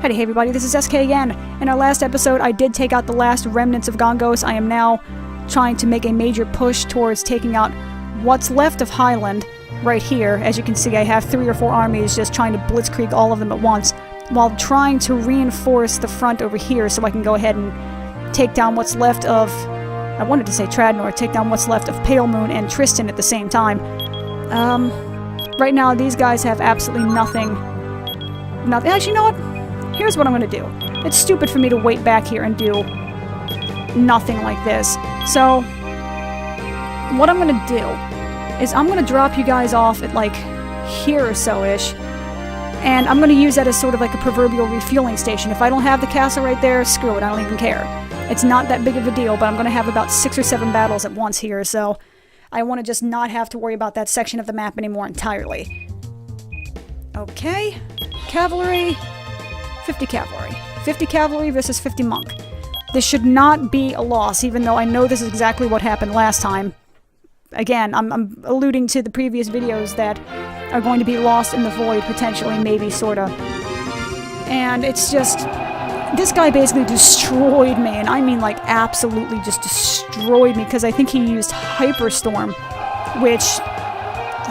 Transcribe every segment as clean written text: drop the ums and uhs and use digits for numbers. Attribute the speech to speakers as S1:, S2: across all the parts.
S1: Hey everybody, this is SK again. In our last episode, I did take out the last remnants of Gongos. I am now trying to make a major push towards taking out what's left of Highland right here. As you can see, I have 3 or 4 armies just trying to blitzkrieg all of them at once, while trying to reinforce the front over here so I can go ahead and take down what's left of... I wanted to say Tradnor, take down what's left of Pale Moon and Tristan at the same time. Right now, these guys have absolutely nothing. Actually, you know what? Here's what I'm going to do. It's stupid for me to wait back here and do nothing like this. So, what I'm going to do is I'm going to drop you guys off at like here or so-ish. And I'm going to use that as sort of like a proverbial refueling station. If I don't have the castle right there, screw it, I don't even care. It's not that big of a deal, but I'm going to have about 6 or 7 battles at once here, so I want to just not have to worry about that section of the map anymore entirely. Okay, cavalry, 50 cavalry. 50 cavalry versus 50 monk. This should not be a loss, even though I know this is exactly what happened last time. Again, I'm alluding to the previous videos that are going to be lost in the void, potentially, maybe, sorta. And it's just... this guy basically destroyed me, and I mean like absolutely just destroyed me, because I think he used Hyperstorm, which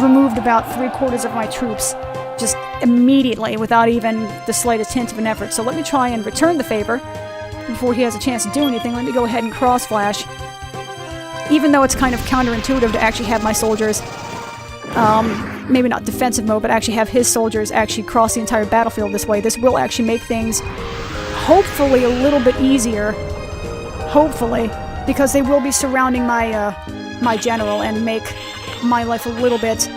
S1: removed about 3/4 of my troops just immediately without even the slightest hint of an effort. So let me try and return the favor before he has a chance to do anything. Let me go ahead and cross flash. Even though it's kind of counterintuitive to actually have my soldiers, maybe not defensive mode, but actually have his soldiers actually cross the entire battlefield this way. This will actually make things hopefully a little bit easier, hopefully, because they will be surrounding my my general and make my life a little bit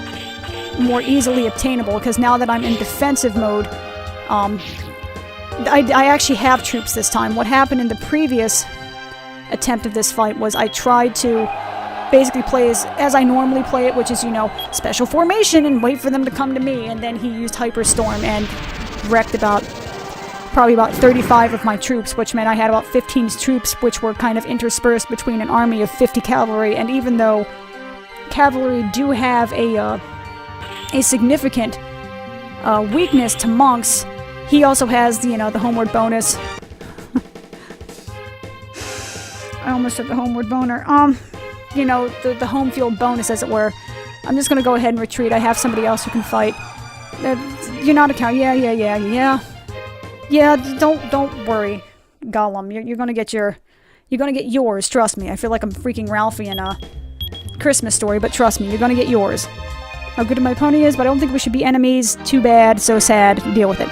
S1: more easily obtainable, because now that I'm in defensive mode, I actually have troops this time. What happened in the previous attempt of this fight was I tried to basically play as I normally play it, which is, you know, special formation and wait for them to come to me, and then he used Hyperstorm and wrecked probably about 35 of my troops, which meant I had about 15 troops, which were kind of interspersed between an army of 50 cavalry. And even though cavalry do have a significant weakness to monks, he also has, you know, the homeward bonus. I almost said the homeward boner. You know, the home field bonus, as it were. I'm just gonna go ahead and retreat. I have somebody else who can fight. You're not a cow. Yeah. Yeah, don't worry, Gollum. You're gonna get yours. Trust me. I feel like I'm freaking Ralphie in a Christmas Story, but trust me, you're gonna get yours. How good my pony is, but I don't think we should be enemies. Too bad. So sad. Deal with it.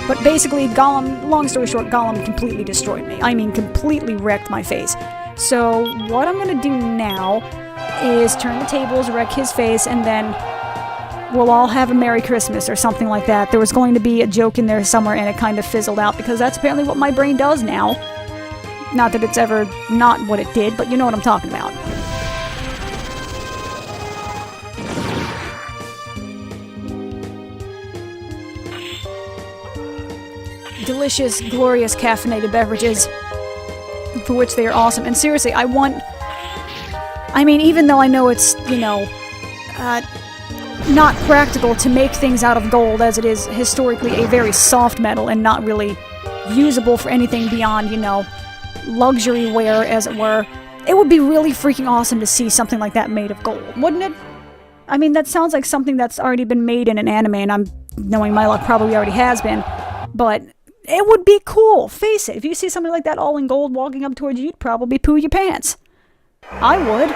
S1: But basically, Gollum. Long story short, Gollum completely destroyed me. I mean, completely wrecked my face. So what I'm gonna do now is turn the tables, wreck his face, and then we'll all have a Merry Christmas or something like that. There was going to be a joke in there somewhere, and it kind of fizzled out, because that's apparently what my brain does now. Not that it's ever not what it did, but you know what I'm talking about. Delicious, glorious caffeinated beverages, for which they are awesome. And seriously, I mean, even though I know it's, you know, not practical to make things out of gold, as it is historically a very soft metal and not really usable for anything beyond, you know, luxury wear, as it were, it would be really freaking awesome to see something like that made of gold, wouldn't it? I mean, that sounds like something that's already been made in an anime, and I'm knowing my luck probably already has been, but it would be cool. Face it, if you see something like that all in gold walking up towards you, you'd probably poo your pants. I would.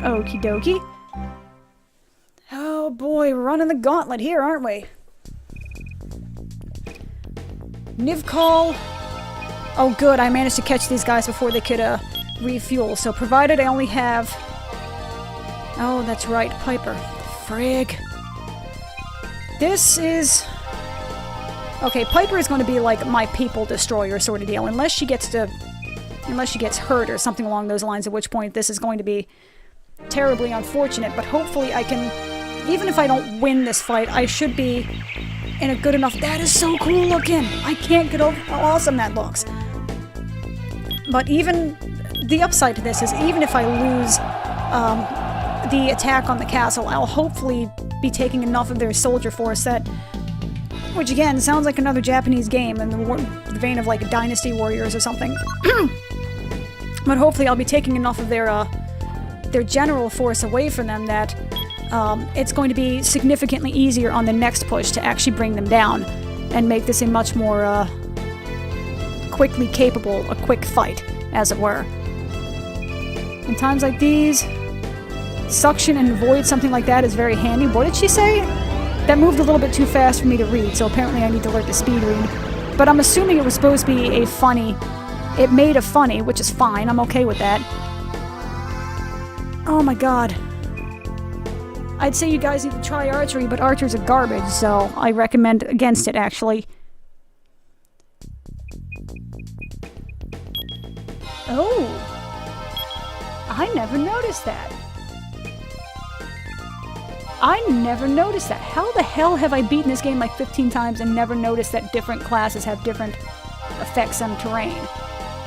S1: Okie dokie. Oh boy, we're running the gauntlet here, aren't we? Nivcall. Oh good, I managed to catch these guys before they could refuel, so provided I only have... oh, that's right, Piper. Frig. This is... okay, Piper is going to be like my people destroyer sort of deal, unless she gets hurt or something along those lines, at which point this is going to be terribly unfortunate, but hopefully I can... even if I don't win this fight, I should be in a good enough... that is so cool looking! I can't get over how awesome that looks. But even... the upside to this is, even if I lose the attack on the castle, I'll hopefully be taking enough of their soldier force that... Which, again, sounds like another Japanese game in the vein of, like, Dynasty Warriors or something. But hopefully I'll be taking enough of their general force away from them that it's going to be significantly easier on the next push to actually bring them down and make this a much more quickly capable, a quick fight, as it were. In times like these, suction and void, something like that, is very handy. What did she say? That moved a little bit too fast for me to read, so apparently I need to learn to speed read. But I'm assuming it was supposed to be a funny... It made a funny, which is fine. I'm okay with that. Oh my god. I'd say you guys need to try archery, but archers are garbage, so I recommend against it, actually. Oh! I never noticed that. I never noticed that. How the hell have I beaten this game like 15 times and never noticed that different classes have different effects on terrain?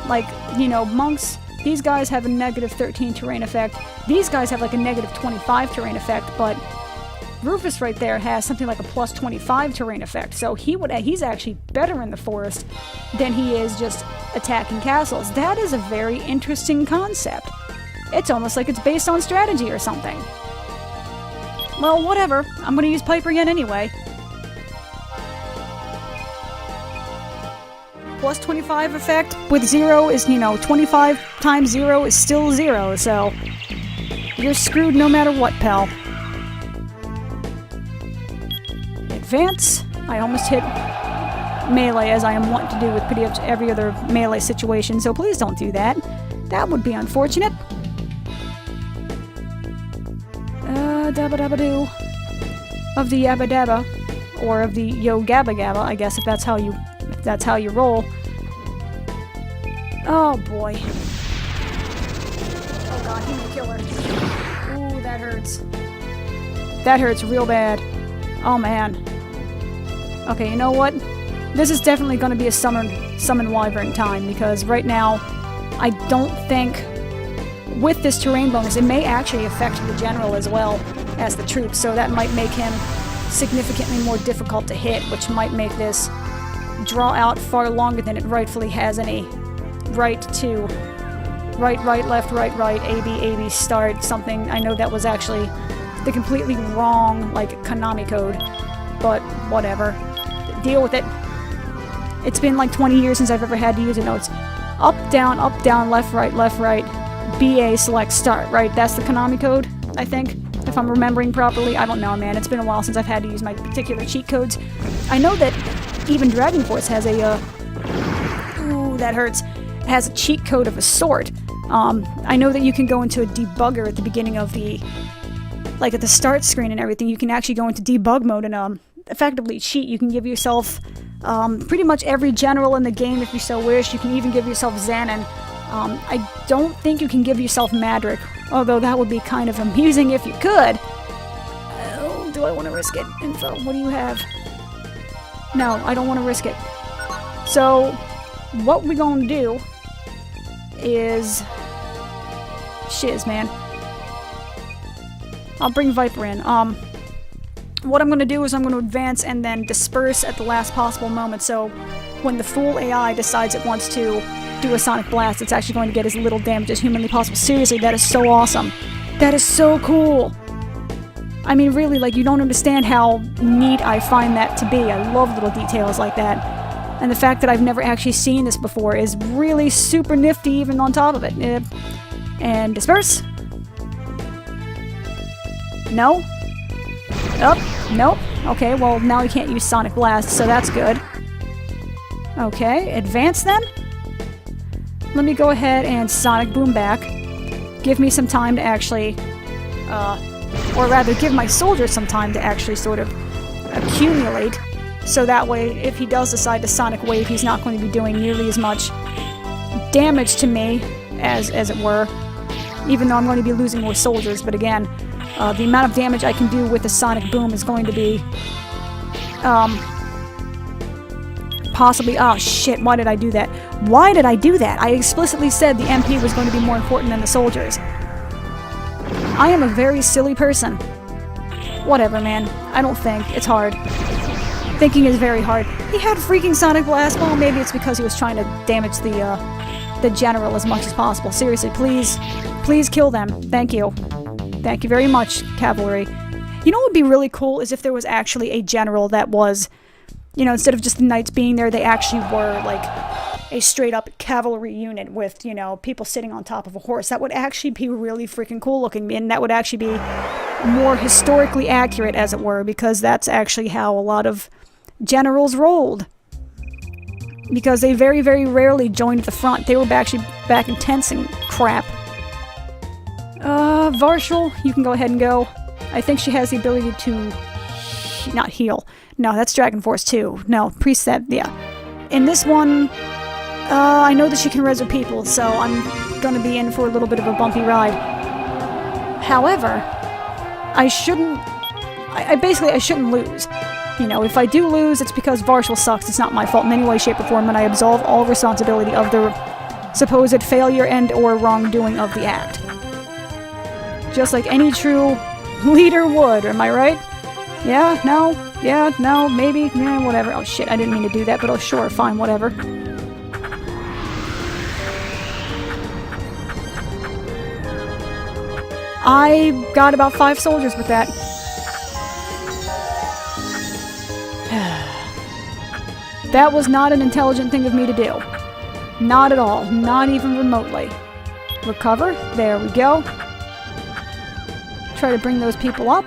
S1: Like, you know, monks, these guys have a negative 13 terrain effect. These guys have like a negative 25 terrain effect, but Rufus right there has something like a plus 25 terrain effect. So he's actually better in the forest than he is just attacking castles. That is a very interesting concept. It's almost like it's based on strategy or something. Well, whatever. I'm gonna use Piper again anyway. Plus 25 effect with 0 is, 25 times 0 is still 0, so you're screwed no matter what, pal. Advance. I almost hit melee, as I am wont to do with pretty much every other melee situation, so please don't do that. That would be unfortunate. Dabba dabba doo. Of the yabba dabba. Or of the yo gabba gabba, I guess, if that's how you roll. Oh boy. Oh god, he may kill her. Ooh, that hurts. That hurts real bad. Oh man. Okay, you know what? This is definitely going to be a summon wyvern time, because right now, I don't think... With this terrain bonus, it may actually affect the general as well as the troops, so that might make him significantly more difficult to hit, which might make this draw out far longer than it rightfully has any right to. Right, left, right, A, B, start, something. I know that was actually the completely wrong, like, Konami code, but whatever. Deal with it. It's been like 20 years since I've ever had to use it. No, it's up, down, left, right, BA, select, start, right? That's the Konami code, I think, if I'm remembering properly. I don't know, man. It's been a while since I've had to use my particular cheat codes. I know that even Dragon Force has a, ooh, that hurts, has a cheat code of a sort. I know that you can go into a debugger at the beginning of the, like at the start screen and everything, you can actually go into debug mode and, effectively cheat. You can give yourself, pretty much every general in the game if you so wish. You can even give yourself Xanon. I don't think you can give yourself Madrick, although that would be kind of amusing if you could. Oh, do I want to risk it? Info, what do you have? No, I don't want to risk it. So, what we're going to do is... Shiz, man. I'll bring Viper in. What I'm going to do is I'm going to advance and then disperse at the last possible moment, so when the full AI decides it wants to do a Sonic Blast, it's actually going to get as little damage as humanly possible. Seriously, that is so awesome. That is so cool. I mean, really, like, you don't understand how neat I find that to be. I love little details like that. And the fact that I've never actually seen this before is really super nifty even on top of it. And disperse. No? Oh, nope. Okay, well, now we can't use Sonic Blast, so that's good. Okay, advance then? Let me go ahead and Sonic Boom back. Give me some time to actually, or rather give my soldiers some time to actually sort of accumulate, so that way if he does decide to Sonic Wave, he's not going to be doing nearly as much damage to me as it were, even though I'm going to be losing more soldiers. But again, the amount of damage I can do with the Sonic Boom is going to be, possibly... Oh, shit, why did I do that? Why did I do that? I explicitly said the MP was going to be more important than the soldiers. I am a very silly person. Whatever, man. I don't think. It's hard. Thinking is very hard. He had freaking Sonic Blast. Well, maybe it's because he was trying to damage the general as much as possible. Seriously, please. Please kill them. Thank you. Thank you very much, cavalry. You know what would be really cool is if there was actually a general that was, you know, instead of just the knights being there, they actually were, like, a straight-up cavalry unit with, you know, people sitting on top of a horse. That would actually be really freaking cool looking, and that would actually be more historically accurate, as it were, because that's actually how a lot of generals rolled. Because they very, very rarely joined the front. They were actually back in tents and crap. Varshal, you can go ahead and go. I think she has the ability to... not heal. No, that's Dragon Force 2. No, Preset, yeah. In this one... I know that she can resurrect people, so I'm gonna be in for a little bit of a bumpy ride. However, I shouldn't lose. You know, if I do lose, it's because Varshal sucks. It's not my fault in any way, shape, or form, and I absolve all responsibility of the supposed failure and or wrongdoing of the act. Just like any true leader would, am I right? Yeah? No? Yeah? No? Maybe? Yeah, whatever. Oh shit, I didn't mean to do that, but oh sure, fine, whatever. I got about 5 soldiers with that. That was not an intelligent thing of me to do. Not at all. Not even remotely. Recover. There we go. Try to bring those people up.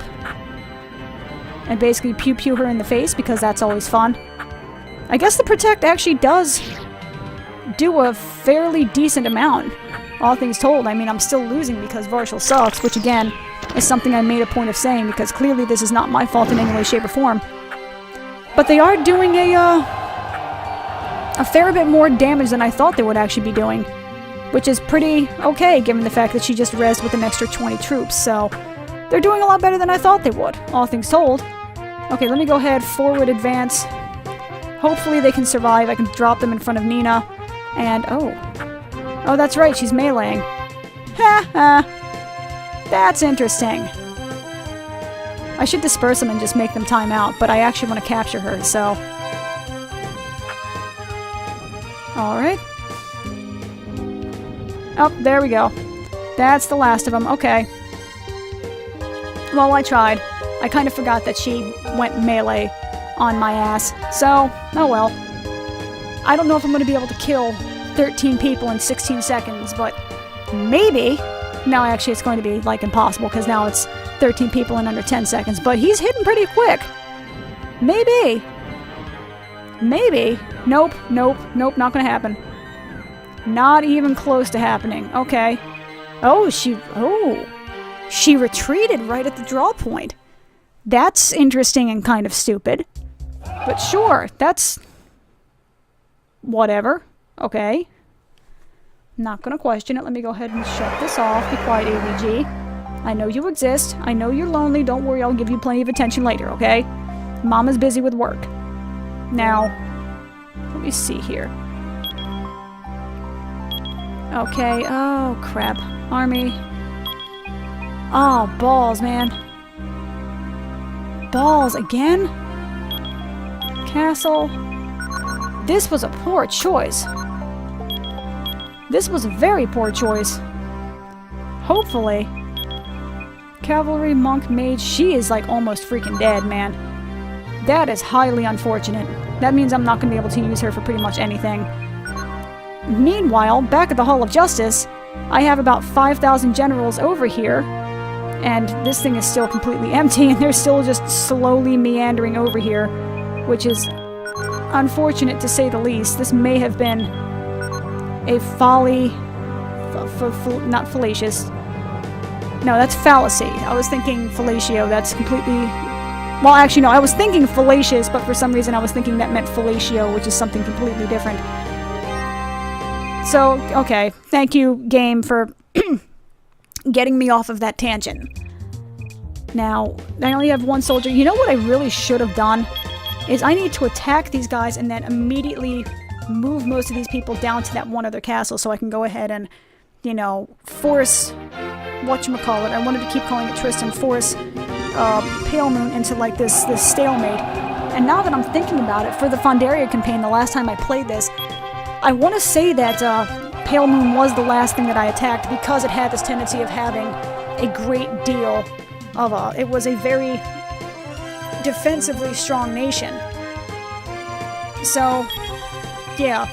S1: And basically pew-pew her in the face, because that's always fun. I guess the Protect actually does do a fairly decent amount. All things told, I mean, I'm still losing because Varshal sucks, which again, is something I made a point of saying, because clearly this is not my fault in any way, shape, or form. But they are doing a fair bit more damage than I thought they would actually be doing. Which is pretty okay, given the fact that she just rezzed with an extra 20 troops, so... they're doing a lot better than I thought they would, all things told. Okay, let me go ahead, forward, advance. Hopefully they can survive. I can drop them in front of Nina. And, oh, that's right, she's meleeing. Ha ha! That's interesting. I should disperse them and just make them time out, but I actually want to capture her, so... Alright. Oh, there we go. That's the last of them, okay. Well, I tried. I kind of forgot that she went melee on my ass, so, oh well. I don't know if I'm going to be able to kill 13 people in 16 seconds, but maybe. No, actually, it's going to be, like, impossible, because now it's 13 people in under 10 seconds, but he's hitting pretty quick. Maybe. Maybe. Nope, nope, nope, not gonna happen. Not even close to happening. Okay. Oh, she retreated right at the draw point. That's interesting and kind of stupid. But sure, that's... whatever. Okay. Not gonna question it. Let me go ahead and shut this off. Be quiet, AVG. I know you exist. I know you're lonely. Don't worry, I'll give you plenty of attention later, okay? Mama's busy with work. Now, let me see here. Okay, oh crap. Army. Oh, balls, man. Balls again? Castle. This was a poor choice. This was a very poor choice. Hopefully. Cavalry, monk, mage. She is like almost freaking dead, man. That is highly unfortunate. That means I'm not going to be able to use her for pretty much anything. Meanwhile, back at the Hall of Justice, I have about 5,000 generals over here, and this thing is still completely empty, and they're still just slowly meandering over here, which is unfortunate to say the least. This may have been a folly... not fallacious. No, that's fallacy. I was thinking fellatio. That's completely... well, actually, no. I was thinking fallacious, but for some reason I was thinking that meant fellatio, which is something completely different. So, okay. Thank you, game, for getting me off of that tangent. Now, I only have one soldier. You know what I really should have done? Is I need to attack these guys and then immediately move most of these people down to that one other castle so I can go ahead and, you know, force... whatchamacallit. I wanted to keep calling it Tristan. Force Pale Moon into like this stalemate. And now that I'm thinking about it, for the Fandaria campaign, the last time I played this, I want to say that Pale Moon was the last thing that I attacked because it had this tendency of having a great deal of it was a very defensively strong nation. So, yeah.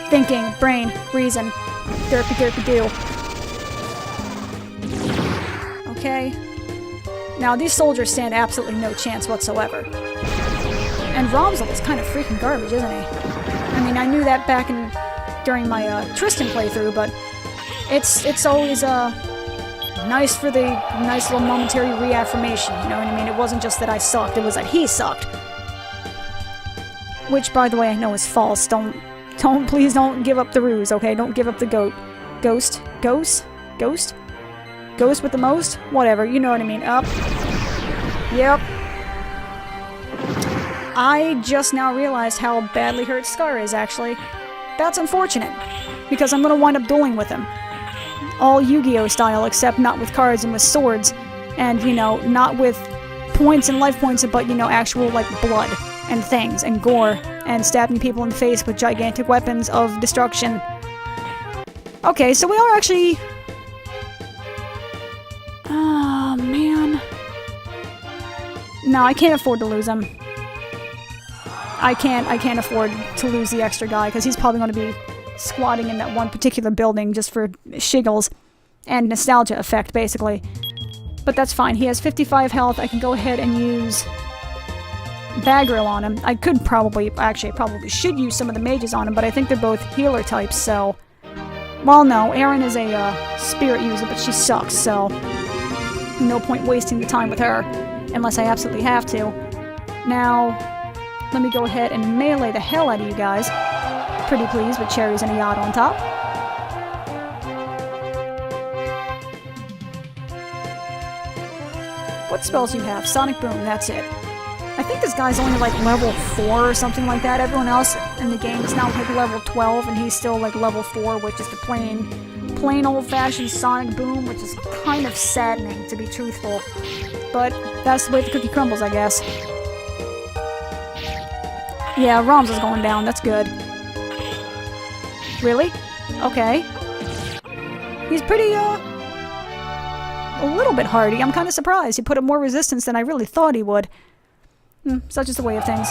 S1: Thinking, brain, reason, derpy derpy do. Okay. Now, these soldiers stand absolutely no chance whatsoever. And Romzel is kind of freaking garbage, isn't he? I mean, I knew that back during my Tristan playthrough, but it's always nice for the nice little momentary reaffirmation, you know what I mean? It wasn't just that I sucked, it was that he sucked. Which, by the way, I know is false. Please don't give up the ruse, okay? Don't give up the ghost with the most? Whatever, you know what I mean. Up. Yep. I just now realized how badly hurt Scar is, actually. That's unfortunate, because I'm gonna wind up dueling with him. All Yu-Gi-Oh! Style, except not with cards and with swords. And, you know, not with points and life points, but, you know, actual, like, blood and things and gore and stabbing people in the face with gigantic weapons of destruction. Okay, so we are actually... Oh, man. No, I can't afford to lose him. I can't afford to lose the extra guy, because he's probably going to be squatting in that one particular building just for shiggles and nostalgia effect, basically. But that's fine. He has 55 health. I can go ahead and use Bagrill on him. I could probably should use some of the mages on him, but I think they're both healer types, so... Well, no, Erin is a spirit user, but she sucks, so... No point wasting the time with her, unless I absolutely have to. Now, let me go ahead and melee the hell out of you guys. Pretty pleased with cherries and a yacht on top. What spells do you have? Sonic Boom, that's it. I think this guy's only like level 4 or something like that. Everyone else in the game is now like level 12 and he's still like level 4, which is the plain old-fashioned Sonic Boom, which is kind of saddening, to be truthful. But that's the way the cookie crumbles, I guess. Yeah, Roms is going down, that's good. Really? Okay. He's pretty, a little bit hardy. I'm kind of surprised. He put up more resistance than I really thought he would. Such is the way of things.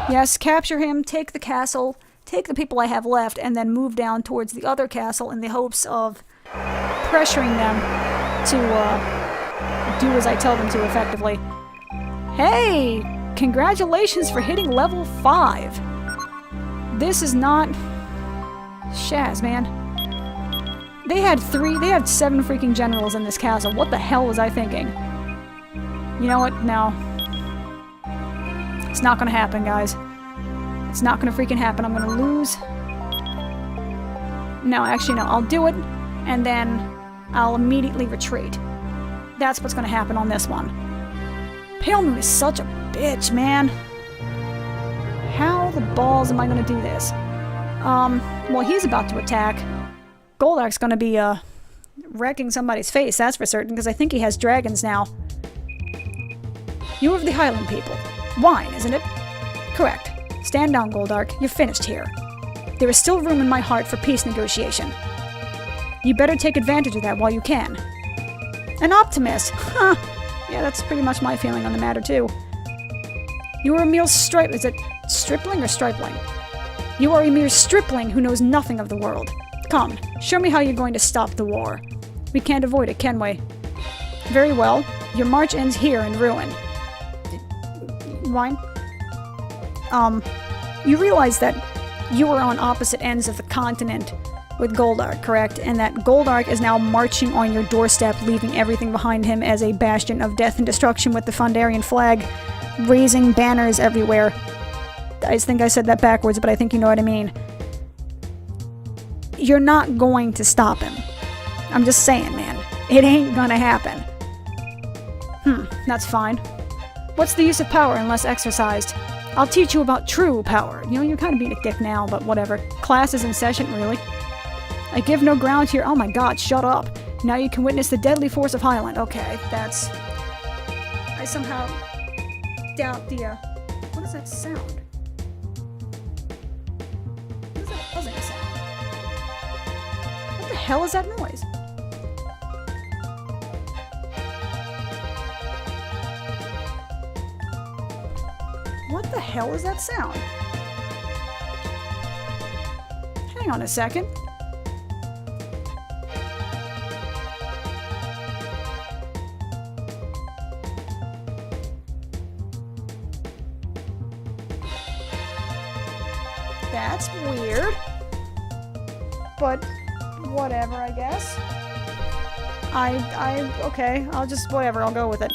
S1: Yes, capture him, take the castle, take the people I have left, and then move down towards the other castle in the hopes of pressuring them to, do as I tell them to effectively. Hey! Congratulations for hitting level 5! This is not... Shaz, man. They had 7 freaking generals in this castle. What the hell was I thinking? You know what? No. It's not gonna happen, guys. It's not gonna freaking happen. I'm gonna lose. No, actually, no. I'll do it, and then I'll immediately retreat. That's what's gonna happen on this one. Pale Moon is such a bitch, man. How the balls am I gonna do this? Well, he's about to attack. Goldark's gonna be, wrecking somebody's face, that's for certain, because I think he has dragons now. You of the Highland people. Wine, isn't it? Correct. Stand down, Goldark. You're finished here. There is still room in my heart for peace negotiation. You better take advantage of that while you can. An optimist! Huh. Yeah, that's pretty much my feeling on the matter, too. You are a mere is it stripling or stripling? You are a mere stripling who knows nothing of the world. Come, show me how you're going to stop the war. We can't avoid it, can we? Very well. Your march ends here in ruin. Wine? You realize that you are on opposite ends of the continent with Goldark, correct? And that Goldark is now marching on your doorstep, leaving everything behind him as a bastion of death and destruction with the Fandarian flag raising banners everywhere. I think I said that backwards, but I think you know what I mean. You're not going to stop him. I'm just saying, man. It ain't gonna happen. That's fine. What's the use of power unless exercised? I'll teach you about true power. You know, you're kind of being a dick now, but whatever. Class is in session, really. I give no ground here. Oh my god, shut up. Now you can witness the deadly force of Highland. Okay, that's... I somehow doubt the, what is that sound? What is that buzzing sound? What the hell is that noise? What the hell is that sound? Hang on a second. That's weird. But whatever, I guess. Okay, I'll just, whatever, I'll go with it.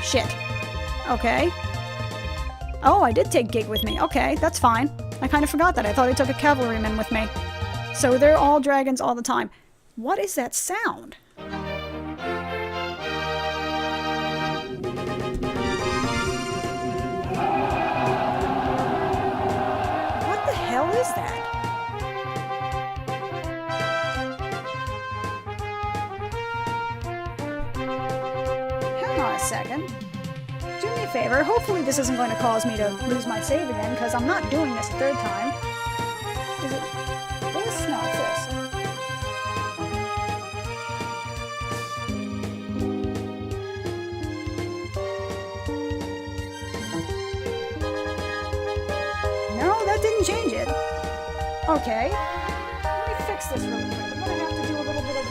S1: Shit. Okay. Oh, I did take Gig with me. Okay, that's fine. I kind of forgot that. I thought I took a cavalryman with me. So they're all dragons all the time. What is that sound? What the hell is that? Hang on a second. Do me a favor. Hopefully this isn't going to cause me to lose my save again, because I'm not doing this a third time. Is it this? No, it's this. No, that didn't change it. Okay. Let me fix this really quick. I'm going to have to do a little bit of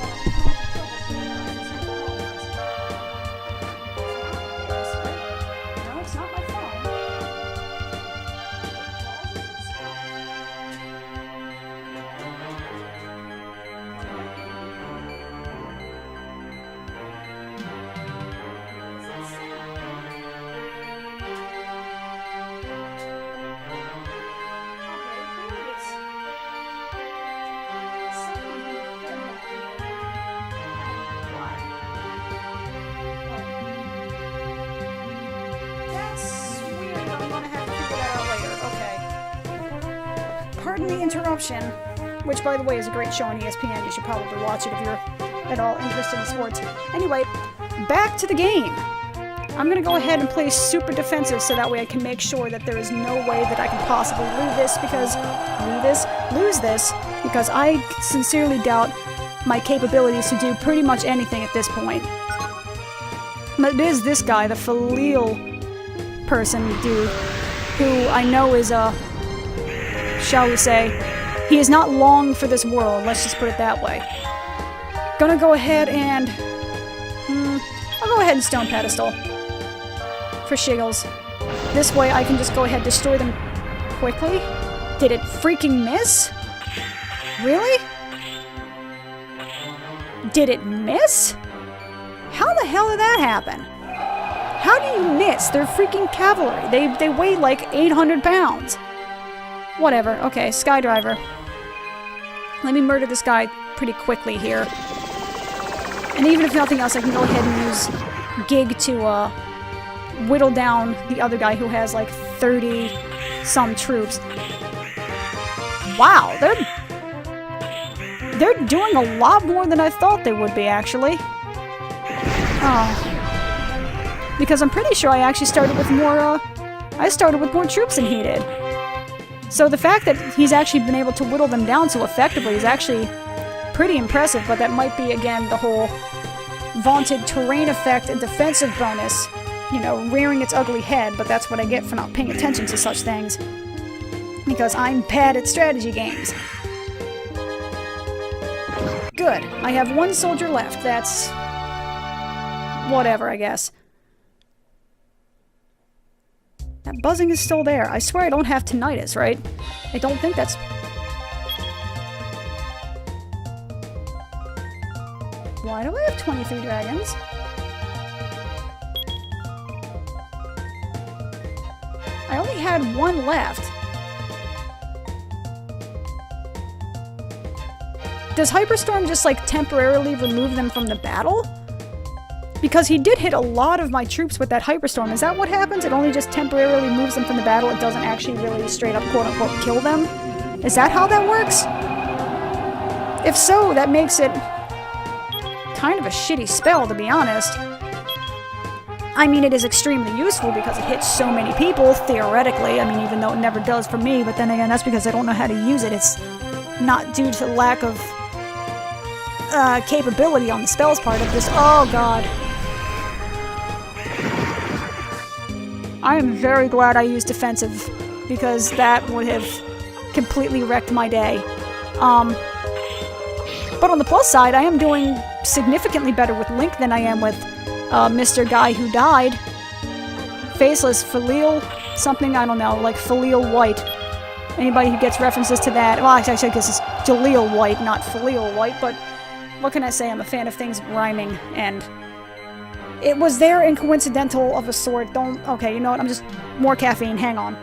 S1: pardon the interruption, which, by the way, is a great show on ESPN. You should probably watch it if you're at all interested in sports. Anyway, back to the game. I'm going to go ahead and play super defensive so that way I can make sure that there is no way that I can possibly lose this because I sincerely doubt my capabilities to do pretty much anything at this point. But it is this guy, the Filial person dude, who I know is shall we say, he is not long for this world, let's just put it that way. Gonna go ahead and... I'll go ahead and Stone Pedestal. For shiggles. This way I can just go ahead and destroy them quickly. Did it freaking miss? Really? Did it miss? How the hell did that happen? How do you miss? They're freaking cavalry. They weigh like 800 pounds. Whatever. Okay, Skydriver. Let me murder this guy pretty quickly here. And even if nothing else, I can go ahead and use Gig to whittle down the other guy who has like 30-some troops. Wow, they're doing a lot more than I thought they would be, actually. Oh. Because I'm pretty sure I actually started with more, troops than he did. So the fact that he's actually been able to whittle them down so effectively is actually pretty impressive, but that might be, again, the whole vaunted terrain effect and defensive bonus, you know, rearing its ugly head, but that's what I get for not paying attention to such things. Because I'm bad at strategy games. Good. I have one soldier left. That's... whatever, I guess. That buzzing is still there. I swear I don't have tinnitus, right? I don't think that's... Why do I have 23 dragons? I only had one left. Does Hyperstorm just, like, temporarily remove them from the battle? Because he did hit a lot of my troops with that Hyperstorm. Is that what happens? It only just temporarily moves them from the battle. It doesn't actually really straight up quote-unquote kill them? Is that how that works? If so, that makes it kind of a shitty spell, to be honest. I mean, it is extremely useful because it hits so many people, theoretically. I mean, even though it never does for me, but then again, that's because I don't know how to use it. It's not due to lack of capability on the spells part of this. Oh, God. I am very glad I used defensive, because that would have completely wrecked my day. But on the plus side, I am doing significantly better with Link than I am with Mr. Guy Who Died. Faceless Filial something, I don't know, like Filial White. Anybody who gets references to that, well, actually, I guess it's Jaleel White, not Filial White, but what can I say? I'm a fan of things rhyming, and it was there and coincidental of a sort. Okay, you know what, I'm just, more caffeine, hang on.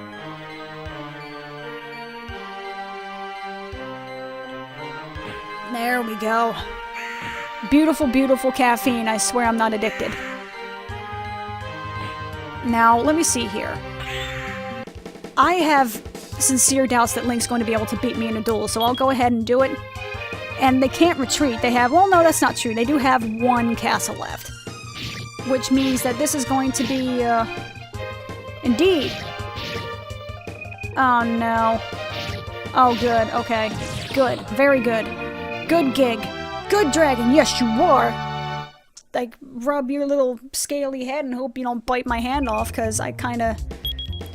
S1: There we go. Beautiful, beautiful caffeine. I swear I'm not addicted. Now, let me see here. I have sincere doubts that Link's going to be able to beat me in a duel, so I'll go ahead and do it. And they can't retreat. They have... Well, no, that's not true. They do have one castle left. Which means that this is going to be, Indeed. Oh, no. Oh, good. Okay. Good. Very good. Good gig. Good dragon. Yes, you are. Like, rub your little scaly head and hope you don't bite my hand off, because I kind of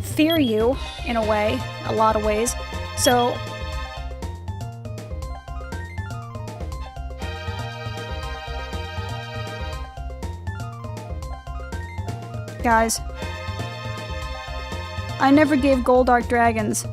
S1: fear you, in a way. A lot of ways. So... Guys, I never gave Goldark dragons